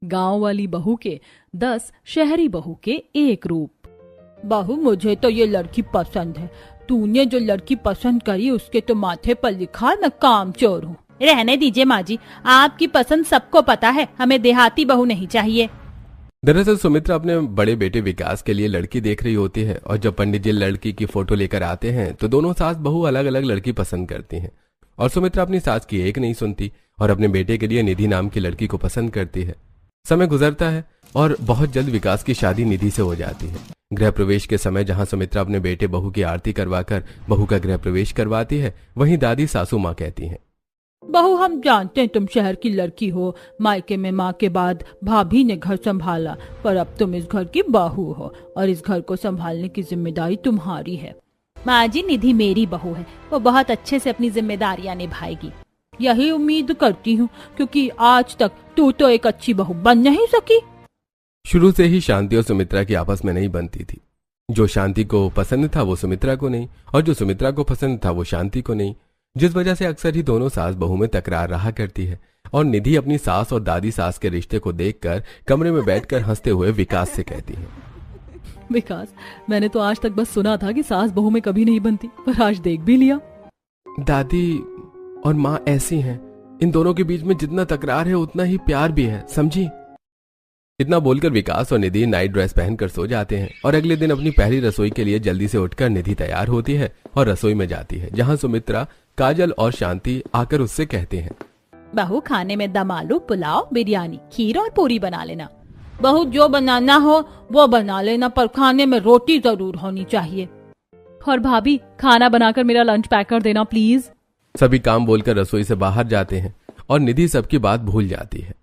गांव वाली बहू के 10 शहरी बहू के 1 रूप। बहू, मुझे तो ये लड़की पसंद है। तूने जो लड़की पसंद करी उसके तो माथे पर लिखा मैं कामचोर हूँ। रहने दीजिए माँ जी, आपकी पसंद सबको पता है, हमें देहाती बहू नहीं चाहिए। दरअसल सुमित्रा अपने बड़े बेटे विकास के लिए लड़की देख रही होती है और जब पंडित जी लड़की की फोटो लेकर आते हैं तो दोनों सास बहू अलग अलग लड़की पसंद करती हैं और सुमित्रा अपनी सास की एक नहीं सुनती और अपने बेटे के लिए निधि नाम की लड़की को पसंद करती है। समय गुजरता है और बहुत जल्द विकास की शादी निधि से हो जाती है। गृह प्रवेश के समय जहां सुमित्रा अपने बेटे बहू की आरती करवाकर बहू का गृह प्रवेश करवाती है, वहीं दादी सासू माँ कहती हैं, बहू, हम जानते हैं तुम शहर की लड़की हो, मायके में माँ के बाद भाभी ने घर संभाला, पर अब तुम इस घर की बहू हो और इस घर को संभालने की जिम्मेदारी तुम्हारी है। माँ जी, निधि मेरी बहू है, वो बहुत अच्छे से अपनी जिम्मेदारियाँ निभाएगी। यही उम्मीद करती हूँ, क्योंकि आज तक तू तो एक अच्छी बहू बन नहीं सकी। शुरू से ही शांति और सुमित्रा की आपस में नहीं बनती थी। जो शांति को पसंद था वो सुमित्रा को नहीं और जो सुमित्रा को पसंद था वो शांति को नहीं, जिस वजह से अक्सर ही दोनों सास बहू में तकरार रहा करती है। और निधि अपनी सास और दादी सास के रिश्ते को देखकर कमरे में बैठकर हंसते हुए विकास से कहती है, विकास, मैंने तो आज तक बस सुना था कि सास बहू में कभी नहीं बनती, पर आज देख भी लिया। दादी और माँ ऐसी हैं, इन दोनों के बीच में जितना तकरार है उतना ही प्यार भी है, समझी। इतना बोलकर विकास और निधि नाइट ड्रेस पहनकर सो जाते हैं और अगले दिन अपनी पहली रसोई के लिए जल्दी से उठकर निधि तैयार होती है और रसोई में जाती है, जहां सुमित्रा, काजल और शांति आकर उससे कहते हैं, बहू, खाने में दम आलू, पुलाव, बिरयानी, खीर और पूरी बना लेना। बहू, जो बनाना हो वो बना लेना, पर खाने में रोटी जरूर होनी चाहिए। और भाभी, खाना बनाकर मेरा लंच पैक कर देना प्लीज। सभी काम बोलकर रसोई से बाहर जाते हैं और निधि सबकी बात भूल जाती है।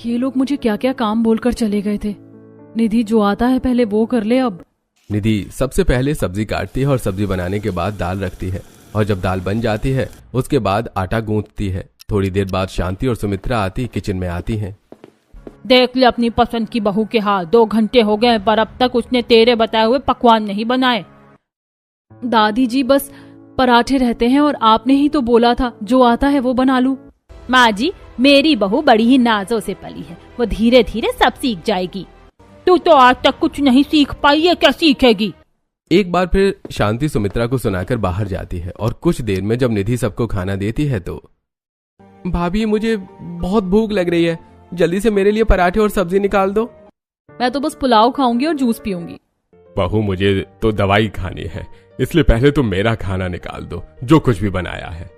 ये लोग मुझे क्या क्या काम बोलकर चले गए थे। निधि, जो आता है पहले वो कर ले अब। निधि सबसे पहले सब्जी काटती है और सब्जी बनाने के बाद दाल रखती है और जब दाल बन जाती है उसके बाद आटा गूंथती है। थोड़ी देर बाद शांति और सुमित्रा आती किचन में आती हैं। देख ले अपनी पसंद की बहू के हाथ, 2 घंटे हो गए पर अब तक उसने तेरे बताए हुए पकवान नहीं बनाए। दादी जी, बस पराठे रहते हैं और आपने ही तो बोला था जो आता है वो बना लूं। माँ जी, मेरी बहू बड़ी ही नाजों से पली है, वो धीरे धीरे सब सीख जाएगी। तू तो आज तक कुछ नहीं सीख पाई है, क्या सीखेगी। एक बार फिर शांति सुमित्रा को सुनाकर बाहर जाती है और कुछ देर में जब निधि सबको खाना देती है तो, भाभी, मुझे बहुत भूख लग रही है, जल्दी से मेरे लिए पराठे और सब्जी निकाल दो। मैं तो बस पुलाव खाऊंगी और जूस पीऊंगी। बहू, मुझे तो दवाई खानी है, इसलिए पहले तुम मेरा खाना निकाल दो, जो कुछ भी बनाया है।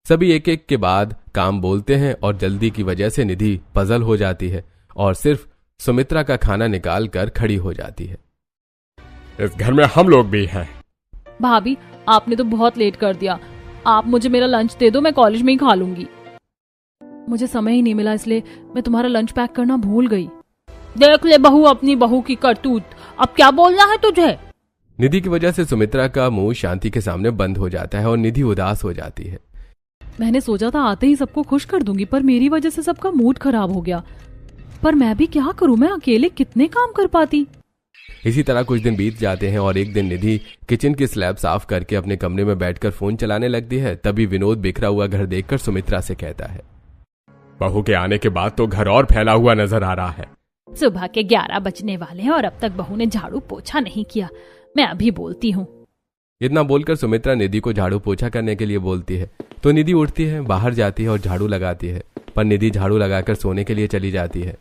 सभी एक एक के बाद काम बोलते हैं और जल्दी की वजह से निधि पजल हो जाती है और सिर्फ सुमित्रा का खाना निकाल कर खड़ी हो जाती है। इस घर में हम लोग भी हैं। भाभी, आपने तो बहुत लेट कर दिया, आप मुझे मेरा लंच दे दो, मैं कॉलेज में ही खा लूंगी। मुझे समय ही नहीं मिला, इसलिए मैं तुम्हारा लंच पैक करना भूल गई। देख ले बहू अपनी बहू की करतूत, अब क्या बोलना है तुझे। निधि की वजह से सुमित्रा का मुंह शांति के सामने बंद हो जाता है और निधि उदास हो जाती है। मैंने सोचा था आते ही सबको खुश कर दूंगी, पर मेरी वजह से सबका मूड खराब हो गया। पर मैं भी क्या करूं, मैं अकेले कितने काम कर पाती। इसी तरह कुछ दिन बीत जाते हैं और एक दिन निधि किचन की स्लैब साफ करके अपने कमरे में बैठकर फोन चलाने लगती है। तभी विनोद बिखरा हुआ घर देखकर सुमित्रा से कहता है, बहू के आने के बाद तो घर और फैला हुआ नजर आ रहा है। सुबह के 11 बजने वाले हैं और अब तक बहू ने झाड़ू पोछा नहीं किया, मैं अभी बोलती हूँ। इतना बोलकर सुमित्रा निधि को झाड़ू पोछा करने के लिए बोलती है तो निधि उठती है, बाहर जाती है और झाड़ू लगाती है, पर निधि झाड़ू लगाकर सोने के लिए चली जाती है।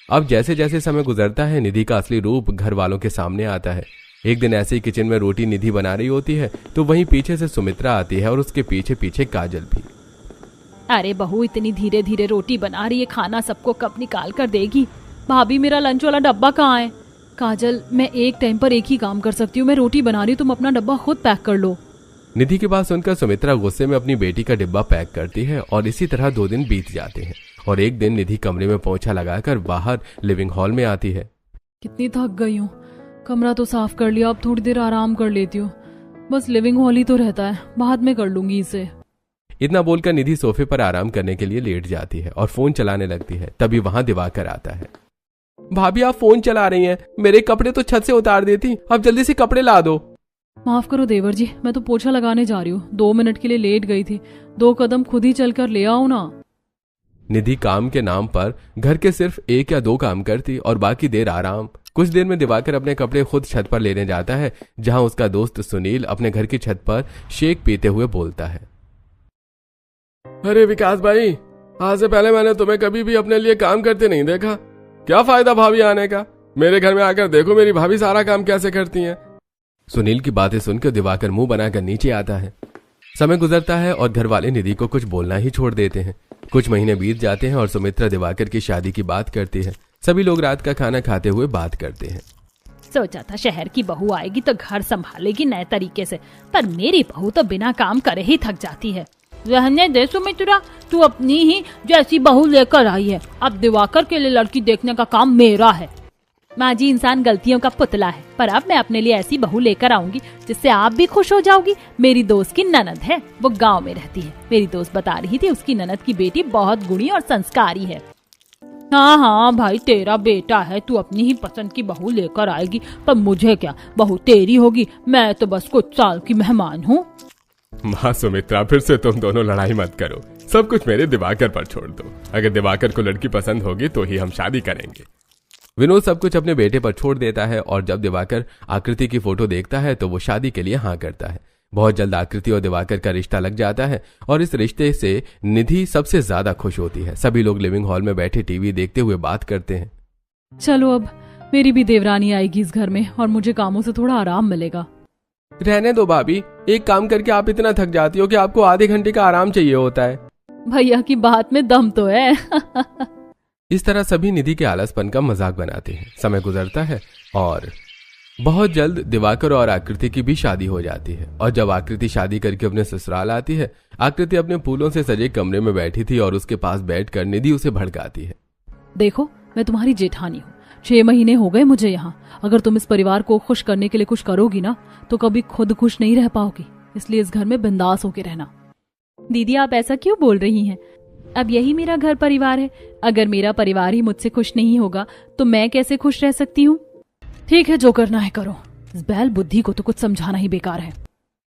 अब जैसे जैसे समय गुजरता है निधि का असली रूप घर वालों के सामने आता है। एक दिन ऐसे ही किचन में रोटी निधि बना रही होती है तो वहीं पीछे से सुमित्रा आती है और उसके पीछे पीछे काजल भी। अरे बहू, इतनी धीरे धीरे रोटी बना रही है, खाना सबको कब निकाल कर देगी। भाभी, मेरा लंच वाला डब्बा कहाँ है। काजल, मैं एक टाइम पर एक ही काम कर सकती हूँ, मैं रोटी बना रही हूँ, तुम अपना डब्बा खुद पैक कर लो। निधि की बात सुनकर सुमित्रा गुस्से में अपनी बेटी का डिब्बा पैक करती है और इसी तरह 2 दिन बीत जाते हैं और एक दिन निधि कमरे में पोंछा लगाकर बाहर लिविंग हॉल में आती है। कितनी थक गई हूँ, कमरा तो साफ कर लिया, अब थोड़ी देर आराम कर लेती हूँ, बस लिविंग हॉल ही तो रहता है, बाद में कर लूंगी इसे। इतना बोलकर निधि सोफे पर आराम करने के लिए लेट जाती है और फोन चलाने लगती है। तभी वहां दिवाकर आता है। भाभी, आप फोन चला रही हैं, मेरे कपड़े तो छत से उतार देती, अब जल्दी से कपड़े ला दो। माफ करो देवर जी, मैं तो पोछा लगाने जा रही हूँ, 2 मिनट के लिए लेट गई थी, 2 कदम खुद ही चलकर ले आओ ना। निधि काम के नाम पर घर के सिर्फ 1 या 2 काम करती और बाकी देर आराम। कुछ देर में दिवाकर अपने कपड़े खुद छत पर लेने जाता है, जहां उसका दोस्त सुनील अपने घर की छत पर शेक पीते हुए बोलता है। अरे विकास भाई, आज से पहले मैंने तुम्हें कभी भी अपने लिए काम करते नहीं देखा। क्या फायदा भाभी आने का? मेरे घर में आकर देखो मेरी भाभी सारा काम कैसे करती हैं। सुनील की बातें सुनकर दिवाकर मुंह बनाकर नीचे आता है। समय गुजरता है और घर वाले निधि को कुछ बोलना ही छोड़ देते हैं। कुछ महीने बीत जाते हैं और सुमित्रा दिवाकर की शादी की बात करती है। सभी लोग रात का खाना खाते हुए बात करते हैं। सोचा था शहर की बहू आएगी तो घर संभालेगी नए तरीके से, पर मेरी बहू तो बिना काम करे ही थक जाती है। रहने दे सुमित्रा, तू अपनी ही जैसी बहू लेकर आई है। अब दिवाकर के लिए लड़की देखने का काम मेरा है। माँ जी, इंसान गलतियों का पुतला है, पर अब मैं अपने लिए ऐसी बहू लेकर आऊंगी जिससे आप भी खुश हो जाओगी। मेरी दोस्त की ननद है, वो गांव में रहती है। मेरी दोस्त बता रही थी उसकी ननद की बेटी बहुत गुणी और संस्कारी है। हाँ हाँ भाई, तेरा बेटा है, तू अपनी ही पसंद की बहू लेकर आएगी, पर मुझे क्या, बहू तेरी होगी। मैं तो बस कुछ साल की मेहमान हूँ। माँ सुमित्रा, फिर से तुम दोनों लड़ाई मत करो। सब कुछ मेरे दिवाकर पर छोड़ दो। अगर दिवाकर को लड़की पसंद होगी तो ही हम शादी करेंगे। विनोद सब कुछ अपने बेटे पर छोड़ देता है और जब दिवाकर आकृति की फोटो देखता है तो वो शादी के लिए हाँ करता है। बहुत जल्द आकृति और दिवाकर का रिश्ता लग जाता है और इस रिश्ते से निधि सबसे ज्यादा खुश होती है। सभी लोग लिविंग हॉल में बैठे टीवी देखते हुए बात करते हैं। चलो अब मेरी भी देवरानी आएगी इस घर में और मुझे कामों से थोड़ा आराम मिलेगा। रहने दो भाभी, एक काम करके आप इतना थक जाती हो कि आपको आधे घंटे का आराम चाहिए होता है। भैया की बात में दम तो है। इस तरह सभी निधि के आलसपन का मजाक बनाते हैं। समय गुजरता है और बहुत जल्द दिवाकर और आकृति की भी शादी हो जाती है। और जब आकृति शादी करके अपने ससुराल आती है, आकृति अपने फूलों से सजे कमरे में बैठी थी और उसके पास बैठकर निधि उसे भड़काती है। देखो, मैं तुम्हारी जेठानी हूँ। 6 महीने हो गए मुझे यहाँ। अगर तुम इस परिवार को खुश करने के लिए कुछ करोगी ना, तो कभी खुद खुश नहीं रह पाओगी। इसलिए इस घर में बिंदास होके रहना। दीदी, आप ऐसा क्यों बोल रही हैं? अब यही मेरा घर परिवार है। अगर मेरा परिवार ही मुझसे खुश नहीं होगा तो मैं कैसे खुश रह सकती हूँ? ठीक है, जो करना है करो। इस बैल बुद्धि को तो कुछ समझाना ही बेकार है।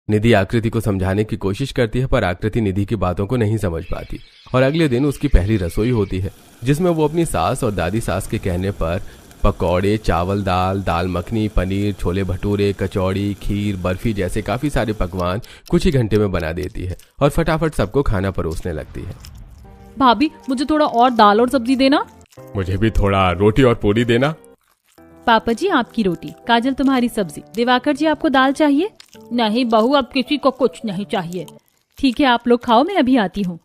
निधि आकृति को समझाने की कोशिश करती है, पर आकृति निधि की बातों को नहीं समझ पाती। और अगले दिन उसकी पहली रसोई होती है, जिसमें वो अपनी सास और दादी सास के कहने पर पकौड़े, चावल दाल, दाल मखनी, पनीर, छोले भटूरे, कचौड़ी, खीर, बर्फी जैसे काफी सारे पकवान कुछ ही घंटे में बना देती है और फटाफट सबको खाना परोसने लगती है। भाभी, मुझे थोड़ा और दाल और सब्जी देना। मुझे भी थोड़ा रोटी और पूरी देना। पापा जी, आपकी रोटी, काजल तुम्हारी सब्जी, दिवाकर जी आपको दाल चाहिए? नहीं बहू, अब किसी को कुछ नहीं चाहिए। ठीक है, आप लोग खाओ, मैं अभी आती हूँ।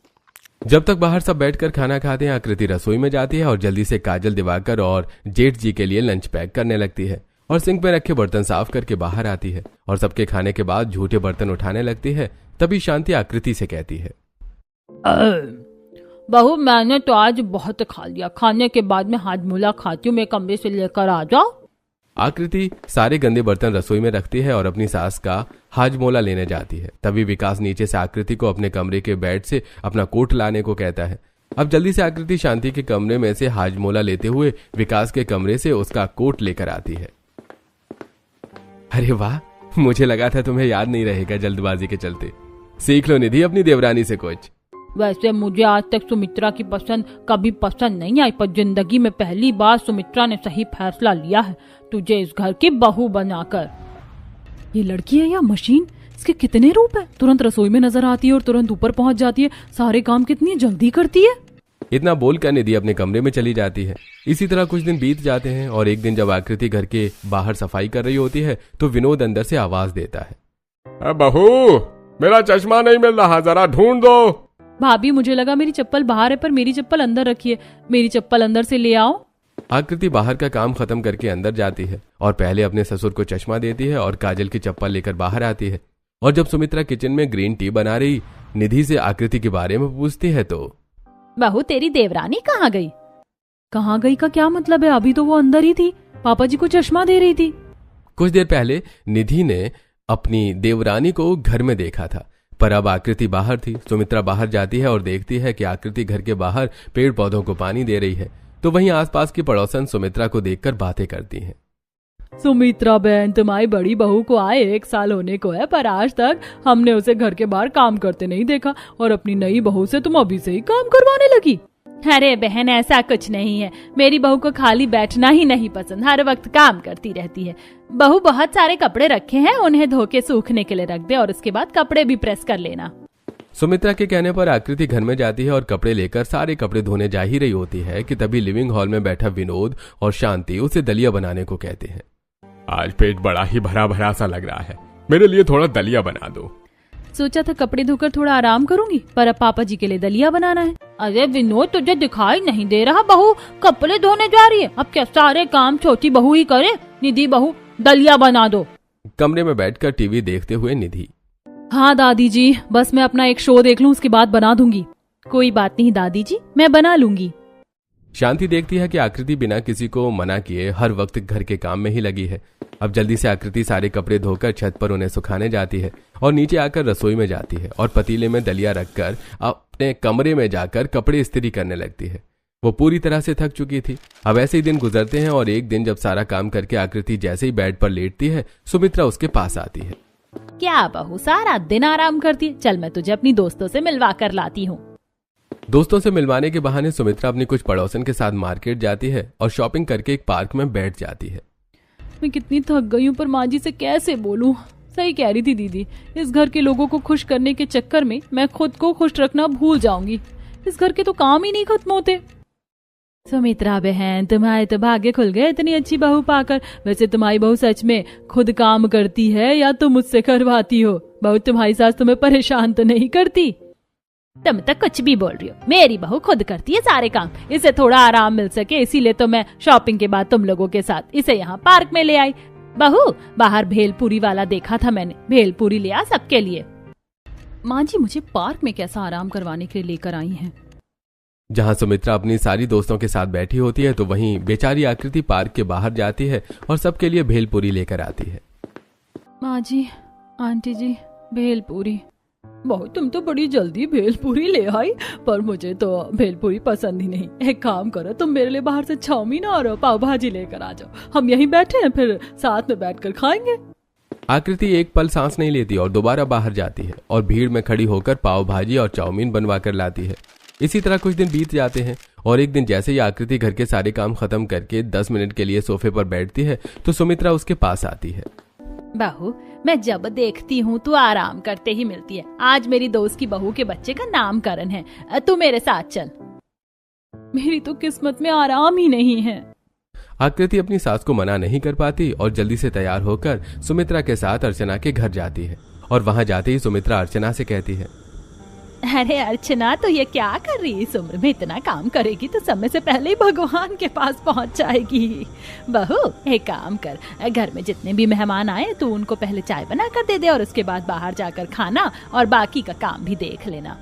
जब तक बाहर सब बैठकर खाना खाते हैं, आकृति रसोई में जाती है और जल्दी से काजल, दिवाकर और जेठ जी के लिए लंच पैक करने लगती है और सिंक में रखे बर्तन साफ करके बाहर आती है और सबके खाने के बाद झूठे बर्तन उठाने लगती है। तभी शांति आकृति से कहती है, बहू, मैंने तो आज बहुत खा लिया। खाने के बाद मैं हाजमोला खाती हूँ, मेरे कमरे से लेकर आ जाओ। आकृति सारे गंदे बर्तन रसोई में रखती है और अपनी सास का हाजमोला लेने जाती है। तभी विकास नीचे से आकृति को अपने कमरे के बेड से अपना कोट लाने को कहता है। अब जल्दी से आकृति शांति के कमरे में से हाजमोला लेते हुए विकास के कमरे से उसका कोट लेकर आती है। अरे वाह, मुझे लगा था तुम्हें याद नहीं रहेगा जल्दबाजी के चलते। सीख लो निधि अपनी देवरानी से कुछ। वैसे मुझे आज तक सुमित्रा की पसंद कभी पसंद नहीं आई, पर जिंदगी में पहली बार सुमित्रा ने सही फैसला लिया है, तुझे इस घर की बहू बनाकर। ये लड़की है या मशीन? इसके कितने रूप है। तुरंत रसोई में नजर आती है और तुरंत ऊपर पहुंच जाती है। सारे काम कितनी जल्दी करती है। इतना बोलकर निधि अपने कमरे में चली जाती है। इसी तरह कुछ दिन बीत जाते हैं और एक दिन जब आकृति घर के बाहर सफाई कर रही होती है तो विनोद अंदर से आवाज देता है, बहू, मेरा चश्मा नहीं मिल रहा, जरा ढूंढ दो। भाभी, मुझे लगा मेरी चप्पल बाहर है, पर मेरी चप्पल अंदर रखी है। मेरी चप्पल अंदर से ले आओ। आकृति बाहर का काम खत्म करके अंदर जाती है और पहले अपने ससुर को चश्मा देती है और काजल की चप्पल लेकर बाहर आती है। और जब सुमित्रा किचन में ग्रीन टी बना रही निधि से आकृति के बारे में पूछती है तो, बहू, तेरी देवरानी कहाँ गई? कहाँ गई का क्या मतलब है? अभी तो वो अंदर ही थी, पापा जी को चश्मा दे रही थी। कुछ देर पहले निधि ने अपनी देवरानी को घर में देखा था, पर अब आकृति बाहर थी। सुमित्रा बाहर जाती है और देखती है कि आकृति घर के बाहर पेड़ पौधों को पानी दे रही है। तो वहीं आसपास की पड़ोसन सुमित्रा को देखकर बातें करती हैं। सुमित्रा बहन, तुम्हारी बड़ी बहू को आए 1 साल होने को है, पर आज तक हमने उसे घर के बाहर काम करते नहीं देखा और अपनी नई बहू से तुम अभी से ही काम करवाने लगी। अरे बहन, ऐसा कुछ नहीं है। मेरी बहू को खाली बैठना ही नहीं पसंद, हर वक्त काम करती रहती है। बहू बहुत सारे कपड़े रखे हैं, उन्हें धो के सूखने के लिए रख दे और उसके बाद कपड़े भी प्रेस कर लेना। सुमित्रा के कहने पर आकृति घर में जाती है और कपड़े लेकर सारे कपड़े धोने जा ही रही होती है कि तभी लिविंग हॉल में बैठा विनोद और शांति उसे दलिया बनाने को कहते हैं। आज पेट बड़ा ही भरा भरा सा लग रहा है, मेरे लिए थोड़ा दलिया बना दो। सोचा था कपड़े धोकर थोड़ा आराम करूंगी, पर अब पापा जी के लिए दलिया बनाना है। अरे विनोद, तुझे दिखाई नहीं दे रहा? बहू कपड़े धोने जा रही है, अब क्या सारे काम छोटी बहू ही करे? निधि बहू, दलिया बना दो। कमरे में बैठकर टीवी देखते हुए निधि। हाँ दादी जी, बस मैं अपना एक शो देख लूं, उसके बाद बना दूंगी। कोई बात नहीं दादी जी, मैं बना लूंगी। शांति देखती है कि आकृति बिना किसी को मना किए हर वक्त घर के काम में ही लगी है। अब जल्दी से आकृति सारे कपड़े धोकर छत पर उन्हें सुखाने जाती है और नीचे आकर रसोई में जाती है और पतीले में दलिया रखकर अपने कमरे में जाकर कपड़े इस्त्री करने लगती है। वो पूरी तरह से थक चुकी थी। अब ऐसे ही दिन गुजरते हैं और एक दिन जब सारा काम करके आकृति जैसे ही बेड पर लेटती है, सुमित्रा उसके पास आती है। क्या बहू, सारा दिन आराम करती है? चल मैं तुझे अपनी दोस्तों से मिलवा कर लाती हूँ। दोस्तों से मिलवाने के बहाने सुमित्रा अपनी कुछ पड़ोसन के साथ मार्केट जाती है और शॉपिंग करके एक पार्क में बैठ जाती है। मैं कितनी थक गई हूँ, पर माँ जी से कैसे बोलूं? सही कह रही थी दीदी, इस घर के लोगों को खुश करने के चक्कर में मैं खुद को खुश रखना भूल जाऊंगी। इस घर के तो काम ही नहीं खत्म होते। सुमित्रा बहन, तुम्हारे तो भाग्य खुल गए इतनी अच्छी बहू पाकर। वैसे तुम्हारी बहू सच में खुद काम करती है या तुम मुझसे करवाती हो? बहू, तुम्हारी सास तुम्हें परेशान तो नहीं करती? तुम तो कुछ भी बोल रही हो। मेरी बहू खुद करती है सारे काम, इसे थोड़ा आराम मिल सके इसीलिए तो मैं शॉपिंग के बाद तुम लोगों के साथ इसे यहाँ पार्क में ले आई। बहू, बाहर भेलपूरी वाला देखा था मैंने, भेलपूरी ले आ सबके लिए। माँ जी, मुझे पार्क में कैसा आराम करवाने के लिए लेकर आई हैं? जहां सुमित्रा अपनी सारी दोस्तों के साथ बैठी होती है तो वहीं बेचारी आकृति पार्क के बाहर जाती है और सबके लिए भेलपूरी लेकर आती है। माँ जी, आंटी जी, भेलपूरी। बहू, तुम तो बड़ी जल्दी भेलपूरी ले आई, पर मुझे तो भेलपूरी पसंद ही नहीं। एक काम करो, तुम मेरे लिए बाहर से चाउमीन और पाव भाजी लेकर आ जाओ, हम यहीं बैठे हैं, फिर साथ में बैठकर खाएंगे। आकृति एक पल सांस नहीं लेती और दोबारा बाहर जाती है और भीड़ में खड़ी होकर पाव भाजी और चाउमीन बनवा कर लाती है। इसी तरह कुछ दिन बीत जाते हैं और एक दिन जैसे ही आकृति घर के सारे काम खत्म करके 10 मिनट के लिए सोफे पर बैठती है तो सुमित्रा उसके पास आती है। बहू, मैं जब देखती हूँ तू आराम करते ही मिलती है। आज मेरी दोस्त की बहू के बच्चे का नामकरण है, तू मेरे साथ चल। मेरी तो किस्मत में आराम ही नहीं है। आकृति अपनी सास को मना नहीं कर पाती और जल्दी से तैयार होकर सुमित्रा के साथ अर्चना के घर जाती है और वहां जाते ही सुमित्रा अर्चना से कहती है, अरे अर्चना, तो ये क्या कर रही है? इस उम्र में इतना काम करेगी तो समय से पहले ही भगवान के पास पहुंच जाएगी। बहू, एक काम कर, घर में जितने भी मेहमान आए तो उनको पहले चाय बना कर दे दे और उसके बाद बाहर जाकर खाना और बाकी का काम भी देख लेना।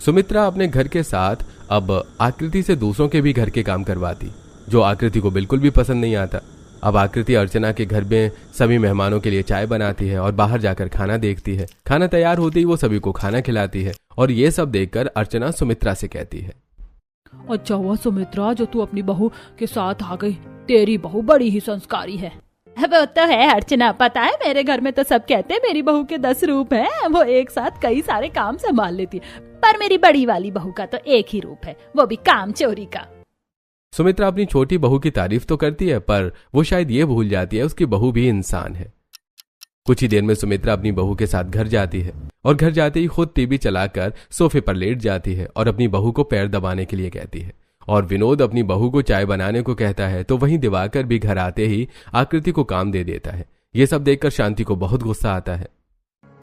सुमित्रा अपने घर के साथ अब आकृति से दूसरों के भी घर के काम करवाती, जो आकृति को बिल्कुल भी पसंद नहीं आता। अब आकृति अर्चना के घर में सभी मेहमानों के लिए चाय बनाती है और बाहर जाकर खाना देखती है। खाना तैयार होते ही वो सभी को खाना खिलाती है और ये सब देखकर अर्चना सुमित्रा से कहती है, अच्छा हुआ सुमित्रा जो तू अपनी बहू के साथ आ गई, तेरी बहू बड़ी ही संस्कारी है। वो तो है अर्चना, पता है मेरे घर में तो सब कहते हैं मेरी बहू के 10 रूप हैं, वो एक साथ कई सारे काम संभाल लेती है। पर मेरी बड़ी वाली बहू का तो एक ही रूप है, वो भी काम चोरी का। सुमित्रा अपनी छोटी बहू की तारीफ तो करती है पर वो शायद ये भूल जाती है उसकी बहू भी इंसान है। कुछ ही देर में सुमित्रा अपनी बहू के साथ घर जाती है और घर जाते ही खुद टीवी चलाकर सोफे पर लेट जाती है और अपनी बहू को पैर दबाने के लिए कहती है और विनोद अपनी बहू को चाय बनाने को कहता है तो वहीं दिवाकर भी घर आते ही आकृति को काम दे देता है। ये सब देखकर शांति को बहुत गुस्सा आता है।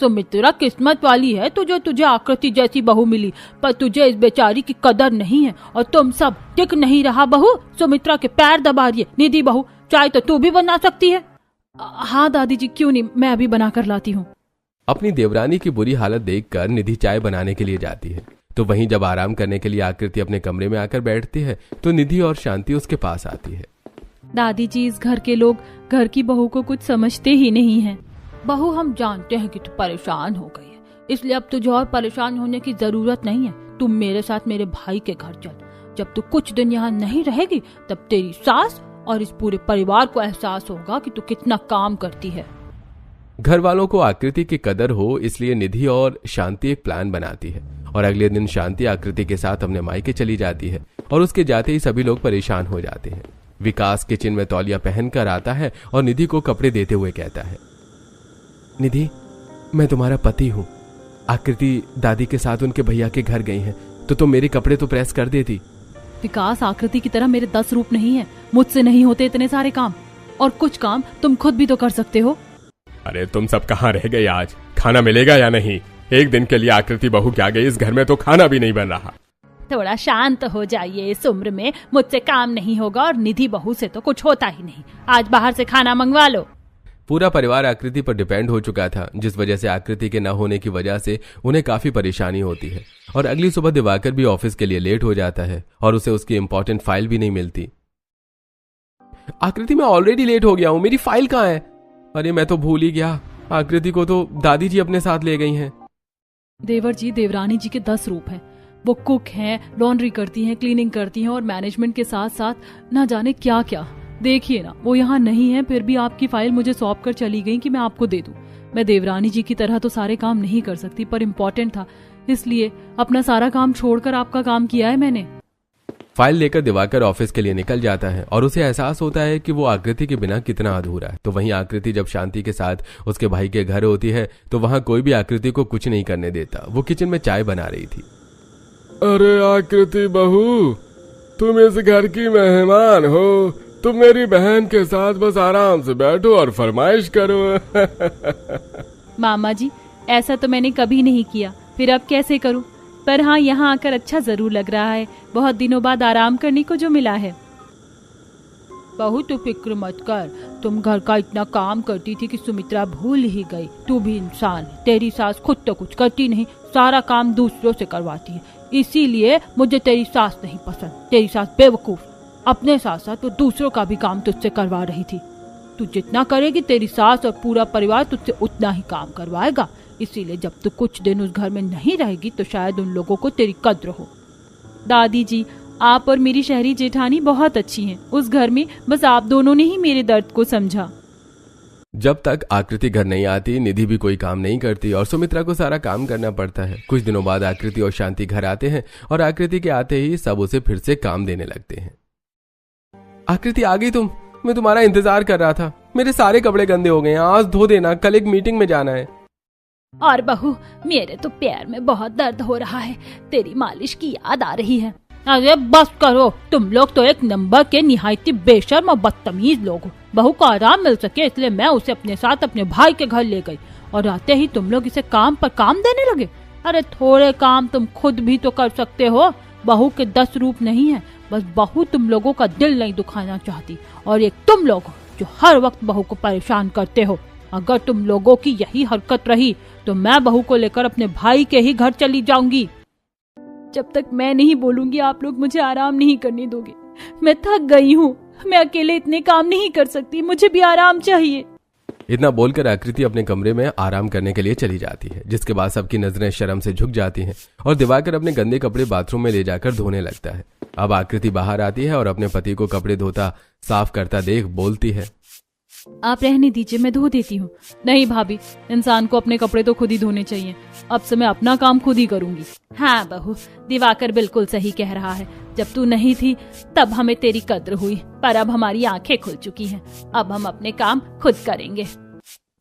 सुमित्रा किस्मत वाली है तुझे आकृति जैसी बहू मिली, पर तुझे इस बेचारी की कदर नहीं है और तुम सब टिक नहीं रहा। बहू सुमित्रा के पैर दबा रही है। निधि बहू, चाय तो तू भी बना सकती है। हाँ दादी जी, क्यों नहीं, मैं अभी बना कर लाती हूँ। अपनी देवरानी की बुरी हालत देखकर निधि चाय बनाने के लिए जाती है तो वहीं जब आराम करने के लिए आकृति अपने कमरे में आकर बैठती है तो निधि और शांति उसके पास आती है। दादी जी, इस घर के लोग घर की बहू को कुछ समझते ही नहीं है। बहू, हम जानते हैं कि तू परेशान हो गई है, इसलिए अब तुझे और परेशान होने की जरूरत नहीं है। तुम मेरे साथ मेरे भाई के घर चल। जब तू कुछ दिन यहाँ नहीं रहेगी तब तेरी सास और इस पूरे परिवार को एहसास होगा कि तू कितना काम करती है। घर वालों को आकृति की कदर हो इसलिए निधि और शांति एक प्लान बनाती है और अगले दिन शांति आकृति के साथ अपने मायके चली जाती है और उसके जाते ही सभी लोग परेशान हो जाते हैं। विकास किचन में तौलिया पहनकर आता है और निधि को कपड़े देते हुए कहता है, निधि, मैं तुम्हारा पति हूँ। आकृति दादी के साथ उनके भैया के घर गई है, तो तुम मेरे कपड़े तो प्रेस कर देती। विकास, आकृति की तरह मेरे 10 रूप नहीं है, मुझसे नहीं होते इतने सारे काम, और कुछ काम तुम खुद भी तो कर सकते हो। अरे तुम सब कहाँ रह गए? आज खाना मिलेगा या नहीं? एक दिन के लिए आकृति बहू क्या गई, इस घर में तो खाना भी नहीं बन रहा। थोड़ा शांत हो जाइए, इस उम्र में मुझसे काम नहीं होगा और निधि बहू से तो कुछ होता ही नहीं। आज बाहर से खाना मंगवा लो। पूरा परिवार आकृति पर डिपेंड हो चुका था, जिस वजह से आकृति के न होने की वजह से उन्हें काफी परेशानी होती है और अगली सुबह दिवाकर भी ऑफिस के लिए लेट हो जाता है और उसे उसकी इंपॉर्टेंट फाइल भी नहीं मिलती। आकृति, मैं ऑलरेडी लेट हो गया हूँ, मेरी फाइल कहाँ है? अरे मैं तो भूल ही गया, आकृति को तो दादी जी अपने साथ ले गई हैं। देवर जी, देवरानी जी के 10 रूप हैं। वो कुक हैं, लॉन्ड्री करती हैं, क्लीनिंग करती हैं और मैनेजमेंट के साथ साथ ना जाने क्या क्या। देखिए ना, वो यहाँ नहीं है, फिर भी आपकी फाइल मुझे सौंप कर चली गई कि मैं आपको दे दूं। मैं देवरानी जी की तरह तो सारे काम नहीं कर सकती, पर इम्पोर्टेंट था इसलिए अपना सारा काम छोड़कर आपका काम किया है मैंने। फाइल लेकर दिवाकर ऑफिस के लिए निकल जाता है और उसे एहसास होता है कि वो आकृति के बिना कितना अधूरा है। तो वहीं आकृति जब शांति के साथ उसके भाई के घर होती है तो वहां कोई भी आकृति को कुछ नहीं करने देता। वो किचन में चाय बना रही थी। अरे आकृति बहू, तुम इस घर की मेहमान हो, तुम मेरी बहन के साथ बस आराम से बैठो और फरमाइश करो। मामा जी, ऐसा तो मैंने कभी नहीं किया, फिर अब कैसे करूं? पर हाँ, यहाँ आकर अच्छा जरूर लग रहा है, बहुत दिनों बाद आराम करने को जो मिला है। बहू तू फिक्र मत कर, तुम घर का इतना काम करती थी कि सुमित्रा भूल ही गई। तू भी इंसान है, तेरी सास खुद तो कुछ करती नहीं, सारा काम दूसरों से करवाती है, इसीलिए मुझे तेरी सास नहीं पसंद। तेरी सास बेवकूफ, अपने साथ साथ वो दूसरों का भी काम तुझसे करवा रही थी। तू जितना करेगी तेरी सास और पूरा परिवार तुझसे उतना ही काम करवाएगा, इसीलिए जब तू कुछ दिन उस घर में नहीं रहेगी तो शायद उन लोगों को तेरी कद्र हो। दादी जी, आप और मेरी शहरी जेठानी बहुत अच्छी हैं। उस घर में बस आप दोनों ने ही मेरे दर्द को समझा। जब तक आकृति घर नहीं आती, निधि भी कोई काम नहीं करती और सुमित्रा को सारा काम करना पड़ता है। कुछ दिनों बाद आकृति और शांति घर आते हैं और आकृति के आते ही सब उसे फिर से काम देने लगते हैं। आकृति, आ गई तुम? मैं तुम्हारा इंतजार कर रहा था। मेरे सारे कपड़े गंदे हो गए हैं, आज धो देना, कल एक मीटिंग में जाना है। और बहू, मेरे तो पैर में बहुत दर्द हो रहा है, तेरी मालिश की याद आ रही है। अरे बस करो, तुम लोग तो एक नंबर के निहायती बेशर्म और बदतमीज लोग हो। बहू को आराम मिल सके इसलिए मैं उसे अपने साथ अपने भाई के घर ले गई और आते ही तुम लोग इसे काम पर काम देने लगे। अरे थोड़े काम तुम खुद भी तो कर सकते हो। बहू के 10 रूप नहीं है, बस बहू तुम लोगों का दिल नहीं दुखाना चाहती और एक तुम लोग हो जो हर वक्त बहू को परेशान करते हो। अगर तुम लोगों की यही हरकत रही तो मैं बहू को लेकर अपने भाई के ही घर चली जाऊंगी। जब तक मैं नहीं बोलूंगी आप लोग मुझे आराम नहीं करने दोगे। मैं थक गई हूँ, मैं अकेले इतने काम नहीं कर सकती, मुझे भी आराम चाहिए। इतना बोलकर आकृति अपने कमरे में आराम करने के लिए चली जाती है, जिसके बाद सबकी नजरें शर्म से झुक जाती हैं और दिवाकर अपने गंदे कपड़े बाथरूम में ले जाकर धोने लगता है। अब आकृति बाहर आती है और अपने पति को कपड़े धोता साफ करता देख बोलती है, आप रहने दीजिए, मैं धो देती हूँ। नहीं भाभी, इंसान को अपने कपड़े तो खुद ही धोने चाहिए। अब से मैं अपना काम खुद ही करूंगी। हाँ बहू, दिवाकर बिल्कुल सही कह रहा है। जब तू नहीं थी तब हमें तेरी कद्र हुई, पर अब हमारी आंखें खुल चुकी हैं। अब हम अपने काम खुद करेंगे।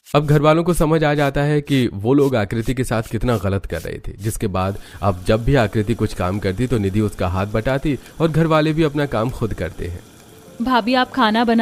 अब घर वालों को समझ आ जाता है कि वो लोग आकृति के साथ कितना गलत कर रहे थे, जिसके बाद अब जब भी आकृति कुछ काम करती तो निधि उसका हाथ बटाती और घर वाले भी अपना काम खुद करते हैं। भाभी, आप खाना बना